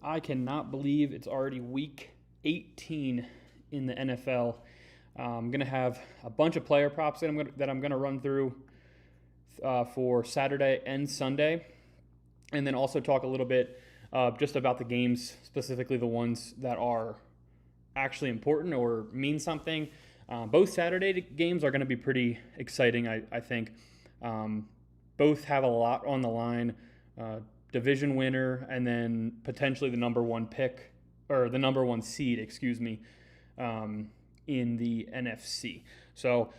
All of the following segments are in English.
I cannot believe it's already week 18 in the NFL. I'm going to have a bunch of player props that I'm going to run through for Saturday and Sunday, and then also talk a little bit just about the games, specifically the ones that are actually important or mean something. Both Saturday games are going to be pretty exciting, I think. Both have a lot on the line. Division winner, and then potentially the number one pick, or the number one seed, in the NFC. So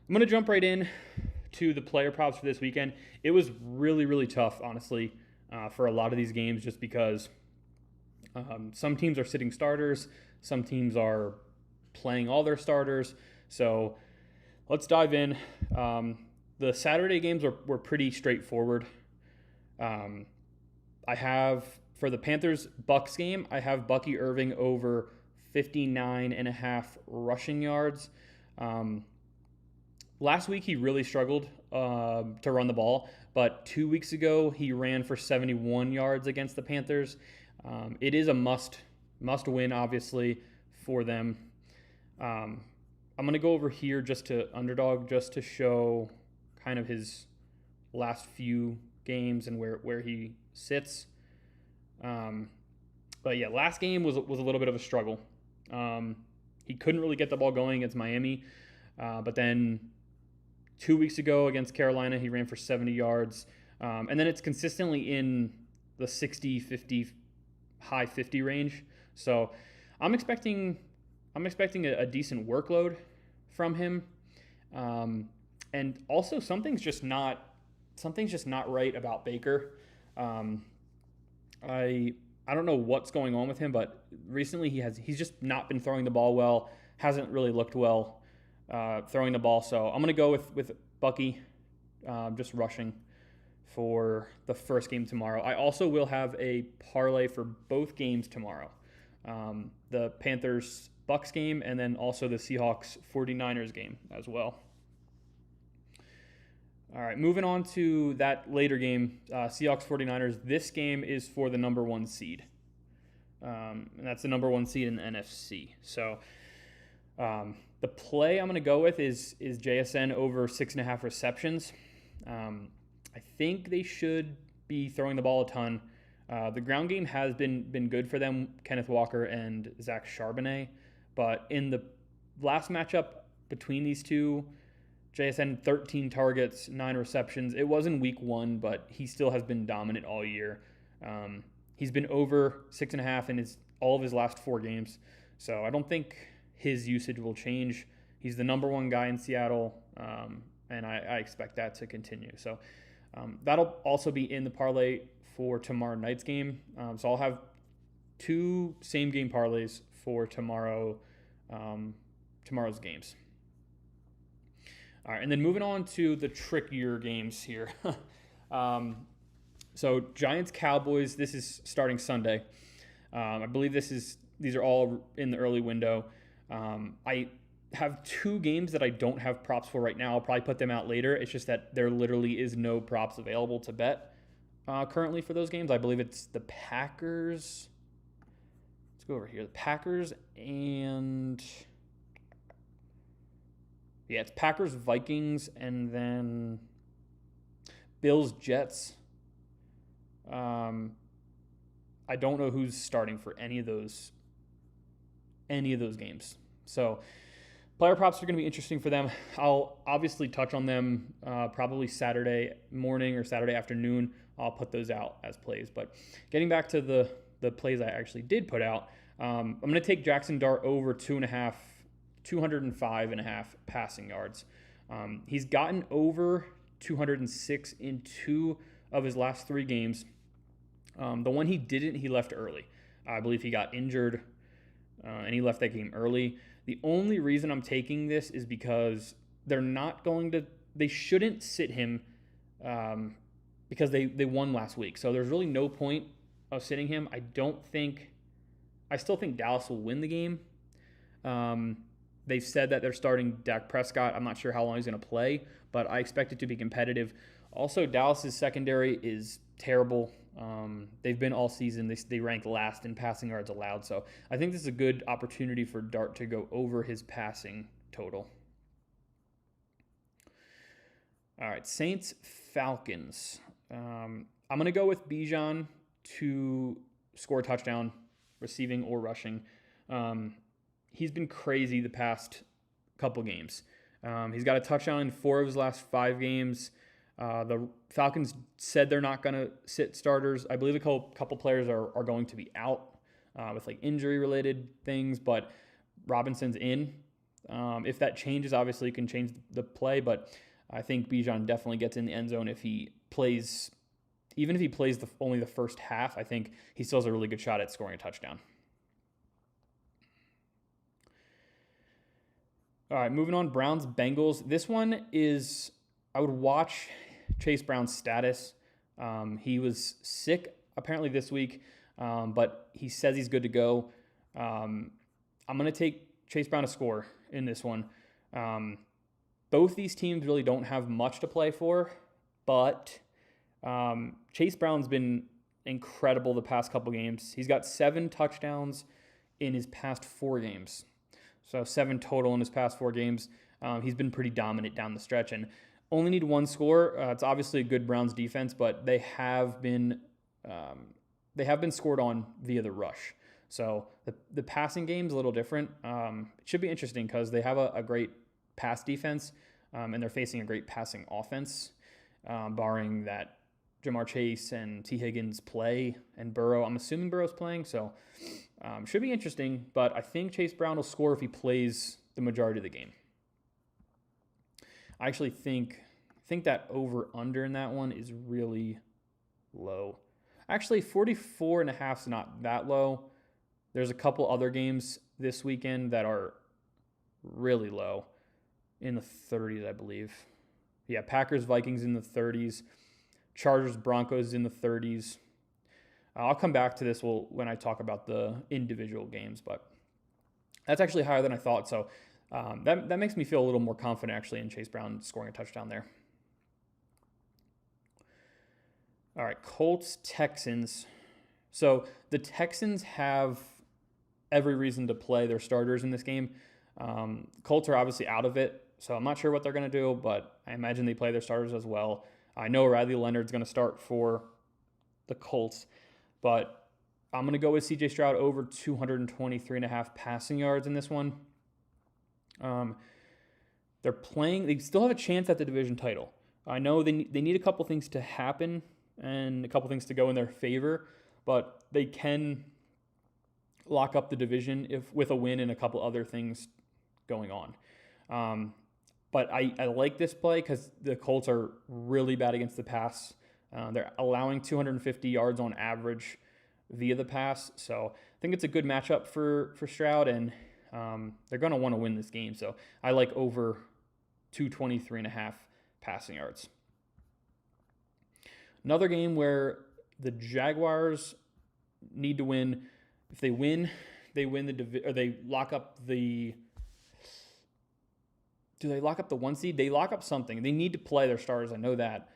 I'm going to jump right in to the player props for this weekend. It was really, really tough, honestly, for a lot of these games, just because some teams are sitting starters, some teams are playing all their starters. So let's dive in. The Saturday games were pretty straightforward. I have, for the Panthers-Bucks game, I have Bucky Irving over 59.5 rushing yards. Last week he really struggled to run the ball, but 2 weeks ago he ran for 71 yards against the Panthers. It is a must win, obviously, for them. I'm going to go over here just to underdog, just to show kind of his last few games and where he sits. But yeah, last game was a little bit of a struggle. He couldn't really get the ball going against Miami. But then 2 weeks ago against Carolina, he ran for 70 yards. And then it's consistently in the 60, 50, high 50 range. So I'm expecting a decent workload from him. And also something's just not right about Baker. I don't know what's going on with him, but recently he's just not been throwing the ball well. Hasn't really looked well throwing the ball. So I'm gonna go with Bucky, just rushing for the first game tomorrow. I also will have a parlay for both games tomorrow, the Panthers-Bucks game, and then also the Seahawks-49ers game as well. All right, moving on to that later game, Seahawks-49ers. This game is for the number one seed. And that's the number one seed in the NFC. So the play I'm going to go with is JSN over 6.5 receptions. I think they should be throwing the ball a ton. The ground game has been good for them, Kenneth Walker and Zach Charbonnet. But in the last matchup between these two, JSN 13 targets, 9 receptions. It was in week 1, but he still has been dominant all year. He's been over 6.5 in all of his last 4 games. So I don't think his usage will change. He's the number one guy in Seattle, and I expect that to continue. So that'll also be in the parlay for tomorrow night's game. So I'll have 2 same game parlays for tomorrow's games. All right, and then moving on to the trickier games here. So Giants-Cowboys, this is starting Sunday. I believe these are all in the early window. I have 2 games that I don't have props for right now. I'll probably put them out later. It's just that there literally is no props available to bet currently for those games. I believe it's the Packers. Let's go over here. The Packers and... yeah, it's Packers, Vikings, and then Bills, Jets. I don't know who's starting for any of those games. So player props are going to be interesting for them. I'll obviously touch on them probably Saturday morning or Saturday afternoon. I'll put those out as plays. But getting back to the plays I actually did put out, I'm going to take Jackson Dart over 205.5 passing yards. He's gotten over 206 in 2 of his last 3 games. The one he didn't, he left early. I believe he got injured, and he left that game early. The only reason I'm taking this is because they shouldn't sit him because they won last week. So there's really no point of sitting him. I still think Dallas will win the game. They've said that they're starting Dak Prescott. I'm not sure how long he's going to play, but I expect it to be competitive. Also, Dallas's secondary is terrible. They've been all season. They rank last in passing yards allowed. So I think this is a good opportunity for Dart to go over his passing total. All right, Saints Falcons. I'm going to go with Bijan to score a touchdown, receiving or rushing. He's been crazy the past couple games. He's got a touchdown in 4 of his last 5 games. The Falcons said they're not going to sit starters. I believe a couple players are going to be out with like injury-related things, but Robinson's in. If that changes, obviously it can change the play, but I think Bijan definitely gets in the end zone if he plays. Even if he plays only the first half, I think he still has a really good shot at scoring a touchdown. All right, moving on, Browns-Bengals. This one is, I would watch Chase Brown's status. He was sick apparently this week, but he says he's good to go. I'm going to take Chase Brown to score in this one. Both these teams really don't have much to play for, but Chase Brown's been incredible the past couple games. He's got 7 touchdowns in his past 4 games. So 7 total in his past 4 games. He's been pretty dominant down the stretch and only need 1 score. It's obviously a good Browns defense, but they have been scored on via the rush. So the passing game's a little different. It should be interesting because they have a great pass defense, and they're facing a great passing offense, barring that Jamar Chase and T. Higgins play and Burrow. I'm assuming Burrow's playing, so should be interesting. But I think Chase Brown will score if he plays the majority of the game. I actually think that over-under in that one is really low. Actually, 44.5 is not that low. There's a couple other games this weekend that are really low, in the 30s, I believe. Yeah, Packers-Vikings in the 30s. Chargers-Broncos in the 30s. I'll come back to this when I talk about the individual games, but that's actually higher than I thought. So that makes me feel a little more confident, actually, in Chase Brown scoring a touchdown there. All right, Colts-Texans. So the Texans have every reason to play their starters in this game. Colts are obviously out of it, so I'm not sure what they're going to do, but I imagine they play their starters as well. I know Riley Leonard's going to start for the Colts, but I'm going to go with C.J. Stroud over 223.5 passing yards in this one. They still have a chance at the division title. I know they need a couple things to happen and a couple things to go in their favor, but they can lock up the division with a win and a couple other things going on. But I like this play because the Colts are really bad against the pass. They're allowing 250 yards on average via the pass. So I think it's a good matchup for Stroud, and they're going to want to win this game. So I like over 223.5 passing yards. Another game where the Jaguars need to win. If they win, they win they lock up the. Do they lock up the 1 seed? They lock up something. They need to play their starters. I know that.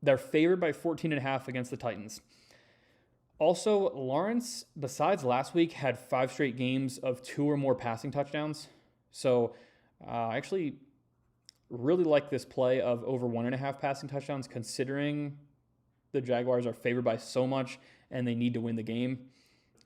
They're favored by 14.5 against the Titans. Also, Lawrence, besides last week, had 5 straight games of 2 or more passing touchdowns. So I actually really like this play of over 1.5 passing touchdowns, considering the Jaguars are favored by so much and they need to win the game.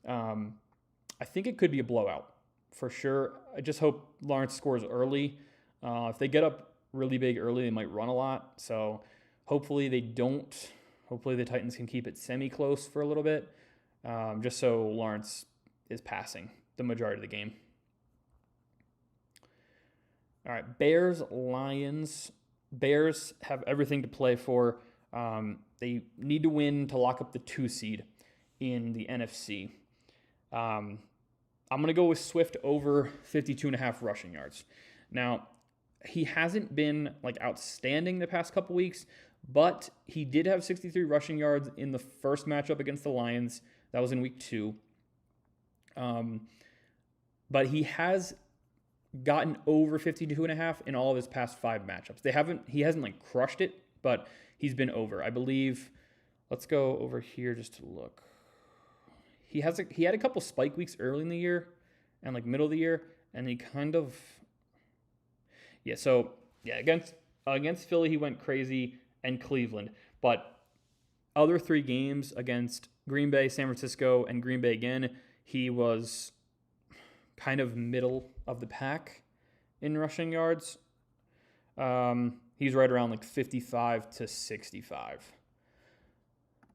I think it could be a blowout for sure. I just hope Lawrence scores early. If they get up really big early, they might run a lot. So hopefully they don't. Hopefully the Titans can keep it semi-close for a little bit, just so Lawrence is passing the majority of the game. All right, Bears-Lions. Bears have everything to play for. They need to win to lock up the 2 seed in the NFC. I'm going to go with Swift over 52.5 rushing yards. Now, he hasn't been outstanding the past couple weeks, but he did have 63 rushing yards in the first matchup against the Lions. That was in week 2. but he has gotten over 52.5 in all of his past 5 matchups. He hasn't like crushed it, but he's been over. I believe, let's go over here just to look. He had a couple spike weeks early in the year and like middle of the year, and he kind of, against Philly he went crazy, and Cleveland, but other 3 games against Green Bay, San Francisco, and Green Bay again, he was kind of middle of the pack in rushing yards. He's right around like 55 to 65.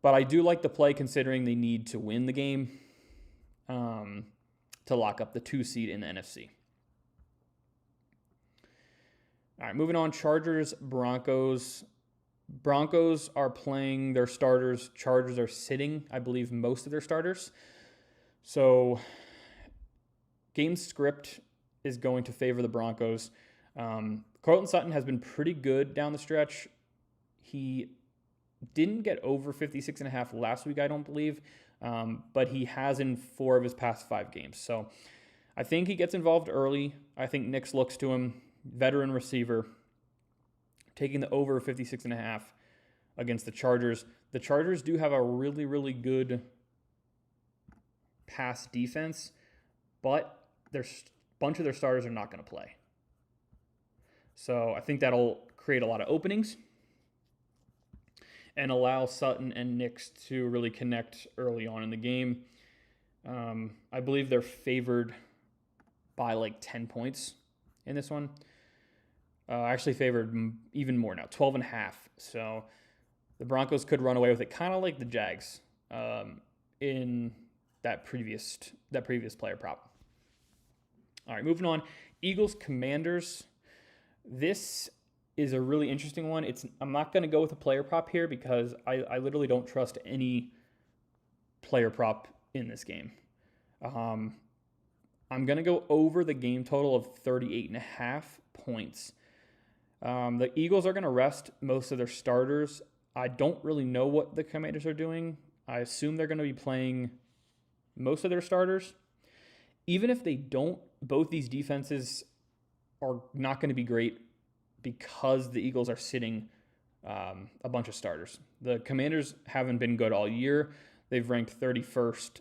But I do like the play considering they need to win the game to lock up the 2 seed in the NFC. All right, moving on. Chargers, Broncos. Broncos are playing their starters. Chargers are sitting, I believe, most of their starters. So game script is going to favor the Broncos. Cortland Sutton has been pretty good down the stretch. He didn't get over 56.5 last week, I don't believe, but he has in 4 of his past 5 games. So I think he gets involved early. I think Nix looks to him, veteran receiver, taking the over 56.5 against the Chargers. The Chargers do have a really, really good pass defense, but a bunch of their starters are not going to play. So I think that'll create a lot of openings and allow Sutton and Nix to really connect early on in the game. I believe they're favored by like 10 points in this one. Actually favored even more now, 12.5. So the Broncos could run away with it, kind of like the Jags in that previous player prop. All right, moving on. Eagles, Commanders. This is a really interesting one. I'm not going to go with a player prop here because I literally don't trust any player prop in this game. I'm going to go over the game total of 38.5 points. The Eagles are going to rest most of their starters. I don't really know what the Commanders are doing. I assume they're going to be playing most of their starters. Even if they don't, both these defenses are not going to be great because the Eagles are sitting a bunch of starters. The Commanders haven't been good all year. They've ranked 31st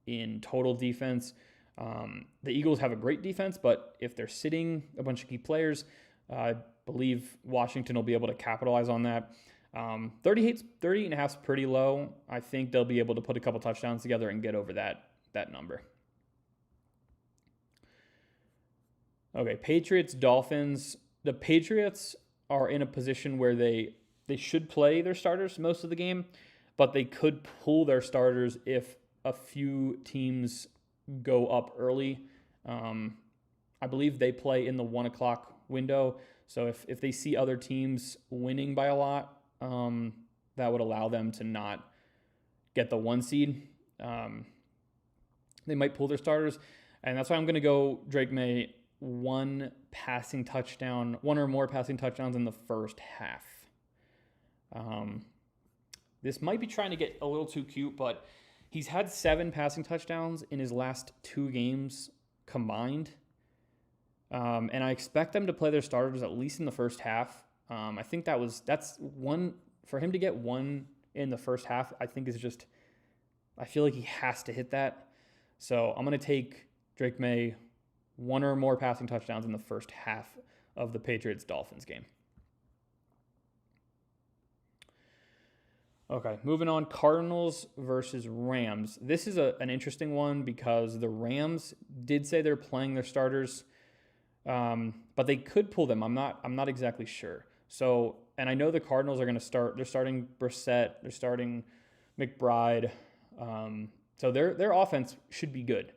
in total defense. The Eagles have a great defense, but if they're sitting a bunch of key players, I believe Washington will be able to capitalize on that. 38.5 is pretty low. I think they'll be able to put a couple touchdowns together and get over that number. Okay, Patriots, Dolphins. The Patriots are in a position where they should play their starters most of the game, but they could pull their starters if a few teams go up early. I believe they play in the 1 o'clock window. So if they see other teams winning by a lot, that would allow them to not get the 1 seed. They might pull their starters. And that's why I'm going to go Drake May, 1 or more passing touchdowns in the first half. This might be trying to get a little too cute, but he's had 7 passing touchdowns in his last 2 games combined. And I expect them to play their starters at least in the first half. I think that's one for him to get 1 in the first half. I think is just, I feel like he has to hit that. So I'm going to take Drake May 1 or more passing touchdowns in the first half of the Patriots-Dolphins game. Okay, moving on. Cardinals versus Rams. This is an interesting one because the Rams did say they're playing their starters, but they could pull them. I'm not exactly sure. So, and I know the Cardinals are going to start. They're starting Brissett. They're starting McBride. So their offense should be good,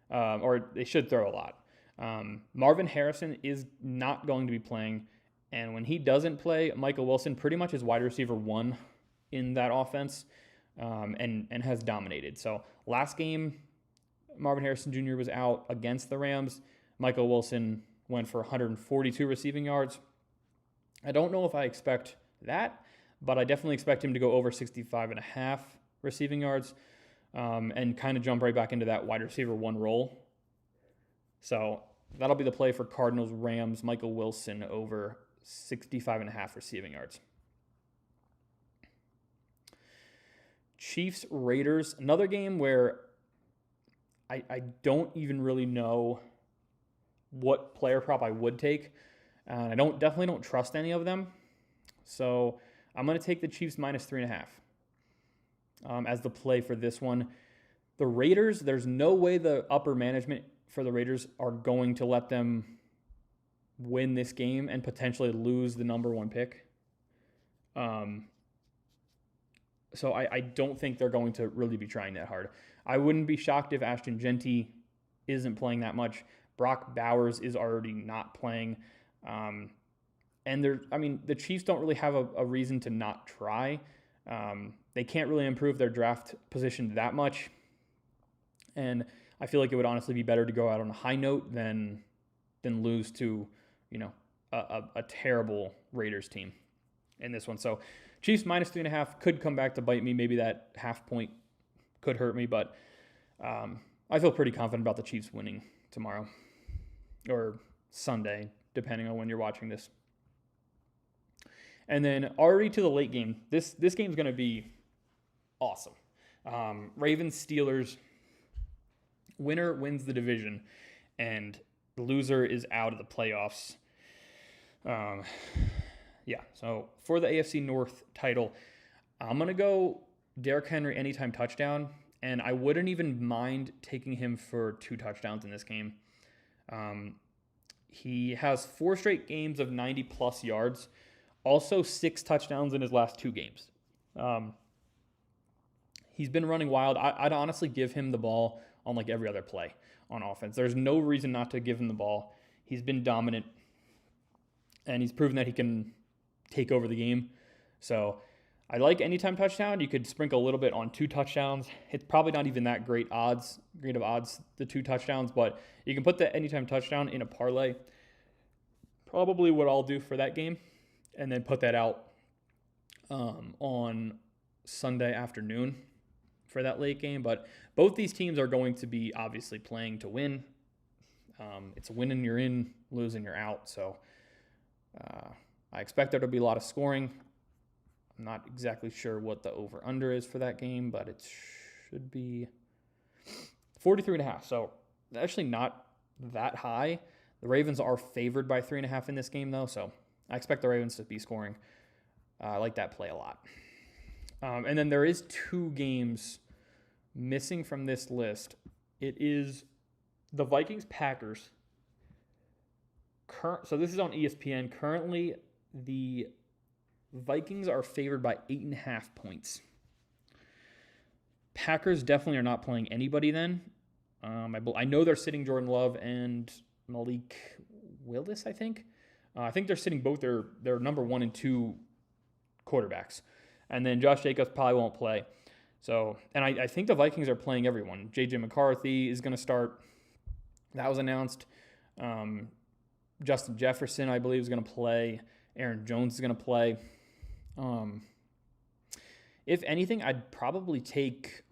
or they should throw a lot. Marvin Harrison is not going to be playing, and when he doesn't play, Michael Wilson pretty much is wide receiver 1 in that offense, and has dominated. So last game, Marvin Harrison Jr. was out against the Rams. Michael Wilson went for 142 receiving yards. I don't know if I expect that, but I definitely expect him to go over 65.5 receiving yards, and kind of jump right back into that wide receiver 1 role. So that'll be the play for Cardinals, Rams, Michael Wilson over 65.5 receiving yards. Chiefs, Raiders, another game where I don't even really know what player prop I would take. I definitely don't trust any of them. So I'm going to take the Chiefs minus 3.5 as the play for this one. The Raiders, there's no way the upper management for the Raiders are going to let them win this game and potentially lose the number one pick. So I don't think they're going to really be trying that hard. I wouldn't be shocked if Ashton Genty isn't playing that much. Brock Bowers is already not playing. And the Chiefs don't really have a reason to not try. They can't really improve their draft position that much. And I feel like it would honestly be better to go out on a high note than lose to, a terrible Raiders team in this one. So Chiefs minus 3.5 could come back to bite me. Maybe that half point could hurt me, but I feel pretty confident about the Chiefs winning tomorrow or Sunday, depending on when you're watching this. And then already to the late game, this game's going to be awesome. Ravens, Steelers, winner wins the division, and the loser is out of the playoffs. So for the AFC North title, I'm going to go Derrick Henry anytime touchdown, and I wouldn't even mind taking him for 2 touchdowns in this game. He has 4 straight games of 90-plus yards, also 6 touchdowns in his last 2 games. He's been running wild. I'd honestly give him the ball on like every other play on offense. There's no reason not to give him the ball. He's been dominant, and he's proven that he can take over the game. So I like anytime touchdown. You could sprinkle a little bit on 2 touchdowns. It's probably not even that great of odds, the 2 touchdowns, but you can put the anytime touchdown in a parlay. Probably what I'll do for that game, and then put that out on Sunday afternoon for that late game. But both these teams are going to be obviously playing to win. It's winning, you're in, losing, you're out. So I expect there to be a lot of scoring. I'm not exactly sure what the over-under is for that game, but it should be 43.5. So actually not that high. The Ravens are favored by 3.5 in this game, though, so I expect the Ravens to be scoring. I like that play a lot. And then there is 2 games missing from this list. It is the Vikings-Packers. So this is on ESPN. Currently, the Vikings are favored by 8.5 points. Packers definitely are not playing anybody then. I know they're sitting Jordan Love and Malik Willis, I think. I think they're sitting both their number 1 and 2 quarterbacks. And then Josh Jacobs probably won't play. So, and I think the Vikings are playing everyone. J.J. McCarthy is going to start. That was announced. Justin Jefferson, I believe, is going to play. Aaron Jones is going to play. If anything, I'd probably take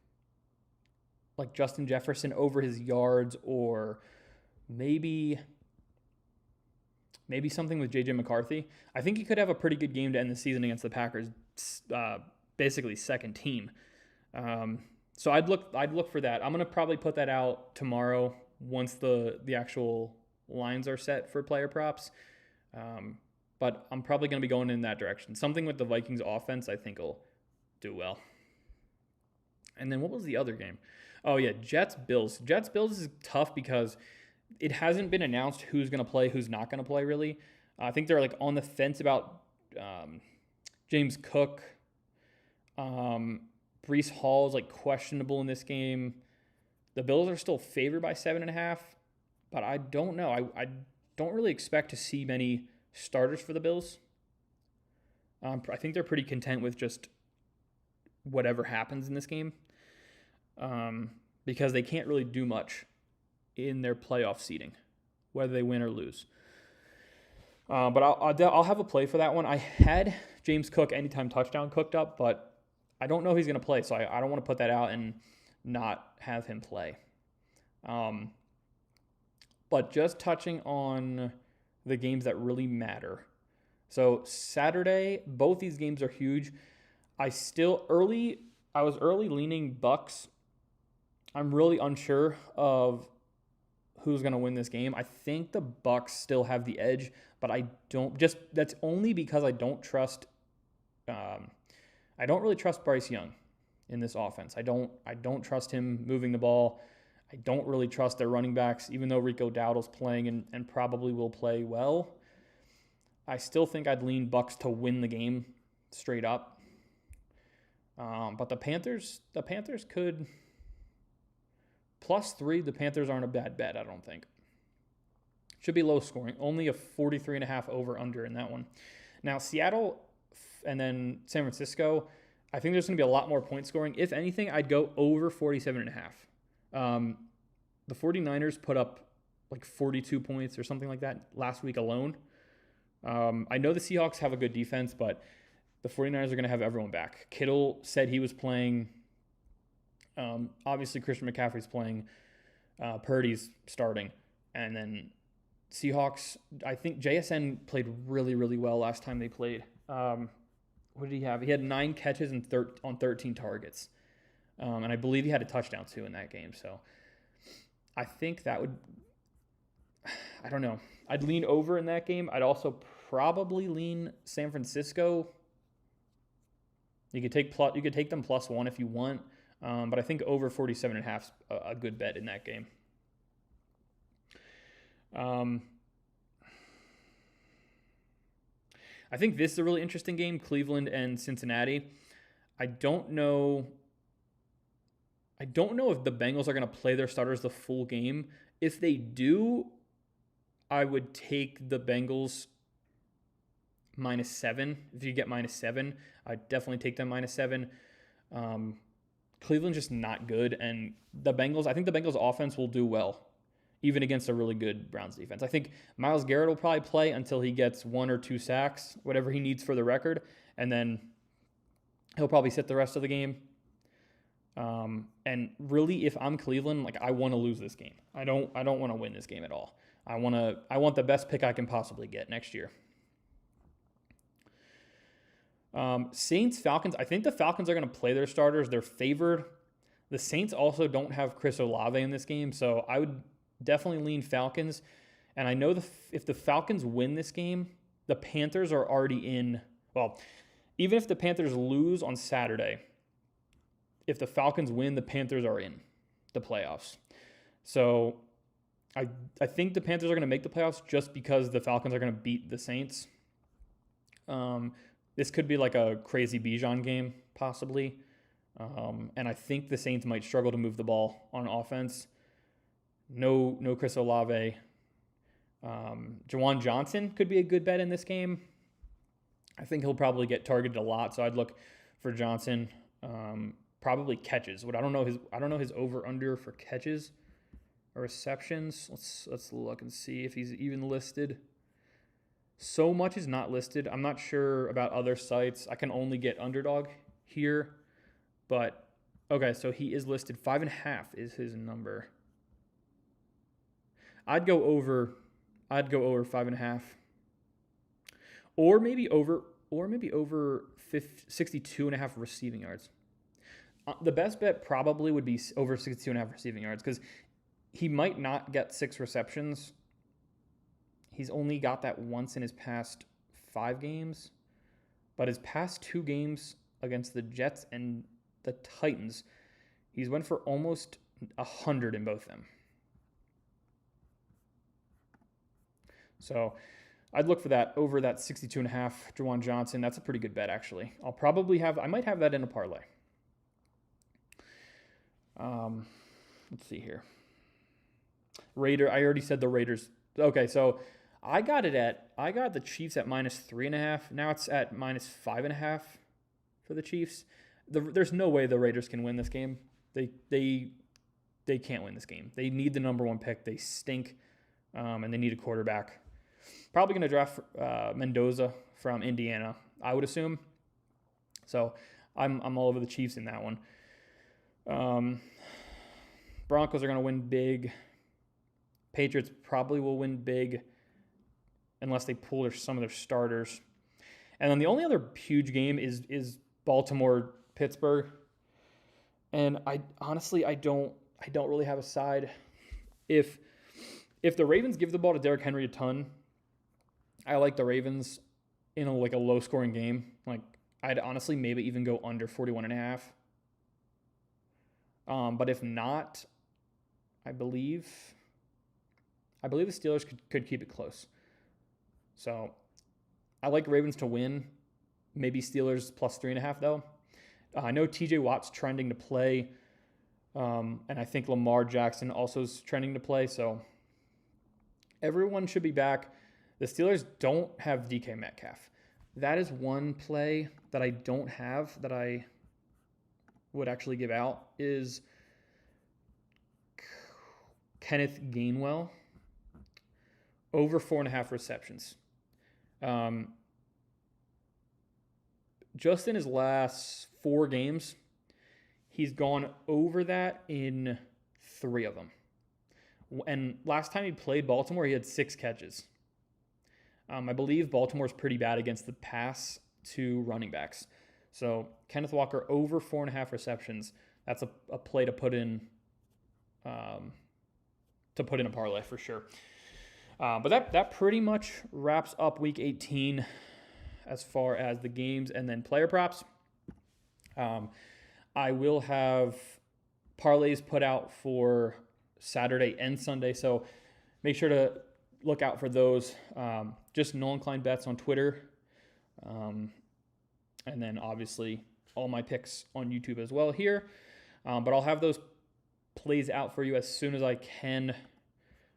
like Justin Jefferson over his yards, or maybe something with J.J. McCarthy. I think he could have a pretty good game to end the season against the Packers, basically second team. So I'd look for that. I'm going to probably put that out tomorrow once the actual lines are set for player props. But I'm probably going to be going in that direction. Something with the Vikings offense I think will do well. And then what was the other game? Oh, yeah, Jets-Bills. Jets-Bills is tough because it hasn't been announced who's going to play, who's not going to play, really. I think they're like on the fence about James Cook. Breece Hall is like questionable in this game. The Bills are still favored by 7.5, but I don't know. I don't really expect to see many starters for the Bills. I think they're pretty content with just whatever happens in this game, because they can't really do much in their playoff seeding, whether they win or lose. But I'll have a play for that one. I had James Cook anytime touchdown cooked up, but I don't know if he's going to play, so I don't want to put that out and not have him play. But But just touching on the games that really matter. So Saturday, both these games are huge. I was early leaning Bucks. I'm really unsure of who's going to win this game. I think the Bucks still have the edge, but that's only because I don't really trust Bryce Young in this offense. I don't trust him moving the ball. I don't really trust their running backs, even though Rico Dowdle's playing and probably will play well. I still think I'd lean Bucks to win the game straight up. But the Panthers could +3. The Panthers aren't a bad bet, I don't think. Should be low scoring. Only a 43.5 over under in that one. Now Seattle and then San Francisco, I think there's going to be a lot more point scoring. If anything, I'd go over 47.5. The 49ers put up like 42 points or something like that last week alone. I know the Seahawks have a good defense, but the 49ers are going to have everyone back. Kittle said he was playing. Obviously, Christian McCaffrey's playing. Purdy's starting. And then Seahawks, I think JSN played really, really well last time they played. What did he have? He had 9 catches on 13 targets. And I believe he had a touchdown, too, in that game. So I think that would – I don't know. I'd lean over in that game. I'd also probably lean San Francisco. You could take them +1 if you want. But I think over 47.5 is a good bet in that game. I think this is a really interesting game, Cleveland and Cincinnati. I don't know if the Bengals are going to play their starters the full game. If they do, I would take the Bengals -7. If you get -7, I'd definitely take them -7. Cleveland's just not good, and I think the Bengals offense will do well, even against a really good Browns defense. I think Myles Garrett will probably play until he gets 1 or 2 sacks, whatever he needs for the record, and then he'll probably sit the rest of the game. And really, if I'm Cleveland, like I want to lose this game. I don't want to win this game at all. I want the best pick I can possibly get next year. Saints, Falcons. I think the Falcons are going to play their starters. They're favored. The Saints also don't have Chris Olave in this game, so I would definitely lean Falcons. And I know if the Falcons win this game, the Panthers are already in. Well, even if the Panthers lose on Saturday, if the Falcons win, the Panthers are in the playoffs. So I think the Panthers are going to make the playoffs just because the Falcons are going to beat the Saints. This could be like a crazy Bijan game, possibly. And I think the Saints might struggle to move the ball on offense. No Chris Olave. Juwan Johnson could be a good bet in this game. I think he'll probably get targeted a lot, so I'd look for Johnson. Probably catches. But I don't know his over/under for catches or receptions. Let's look and see if he's even listed. So much is not listed. I'm not sure about other sites. I can only get underdog here. But, okay, so he is listed. 5.5 is his number. I'd go over 5.5. Or maybe over 62.5 receiving yards. The best bet probably would be over 62.5 receiving yards because he might not get 6 receptions. He's only got that once in his past 5 games. But his past 2 games against the Jets and the Titans, he's went for almost 100 in both of them. So I'd look for that over that 62.5 Juwan Johnson. That's a pretty good bet, actually. I might have that in a parlay. Let's see here. I already said the Raiders. Okay, so I got the Chiefs at -3.5. Now it's at -5.5 for the Chiefs. There's no way the Raiders can win this game. They can't win this game. They need the number 1 pick. They stink, and they need a quarterback. Probably going to draft Mendoza from Indiana, I would assume. So I'm all over the Chiefs in that one. Broncos are going to win big. Patriots probably will win big unless they pull some of their starters. And then the only other huge game is Baltimore-Pittsburgh. And I don't really have a side. If the Ravens give the ball to Derrick Henry a ton, I like the Ravens in a low scoring game. Like, I'd honestly maybe even go under 41.5. But if not, I believe the Steelers could keep it close. So I like Ravens to win. Maybe Steelers plus 3.5 though. I know TJ Watt's trending to play, and I think Lamar Jackson also is trending to play. So everyone should be back. The Steelers don't have DK Metcalf. That is one play that I don't have that I would actually give out is Kenneth Gainwell over 4.5 receptions. Just in his last 4 games, he's gone over that in 3 of them. And last time he played Baltimore, he had 6 catches. I believe Baltimore's pretty bad against the pass to running backs. So Kenneth Walker over 4.5 receptions. That's a play to put in a parlay for sure. But that pretty much wraps up Week 18 as far as the games and then player props. I will have parlays put out for Saturday and Sunday, so make sure to look out for those. Just No Inclined Bets on Twitter. And then obviously all my picks on YouTube as well here. But I'll have those plays out for you as soon as I can,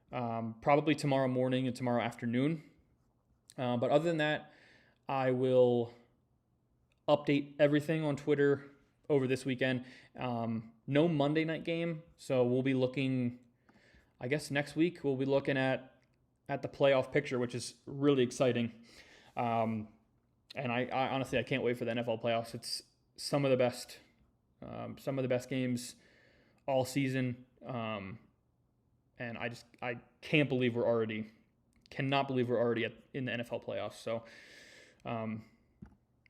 probably tomorrow morning and tomorrow afternoon. But other than that, I will update everything on Twitter over this weekend. No Monday night game, so we'll be looking, I guess next week, we'll be looking at the playoff picture, which is really exciting. And I honestly, I can't wait for the NFL playoffs. It's some of the best games all season. And I cannot believe we're already in the NFL playoffs. So,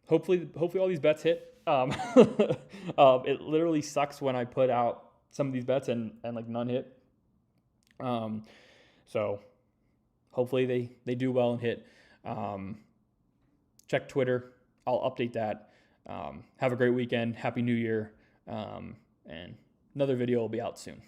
hopefully all these bets hit. It literally sucks when I put out some of these bets and like none hit. So hopefully they do well and hit. Check Twitter. I'll update that. Have a great weekend. Happy New Year. And another video will be out soon.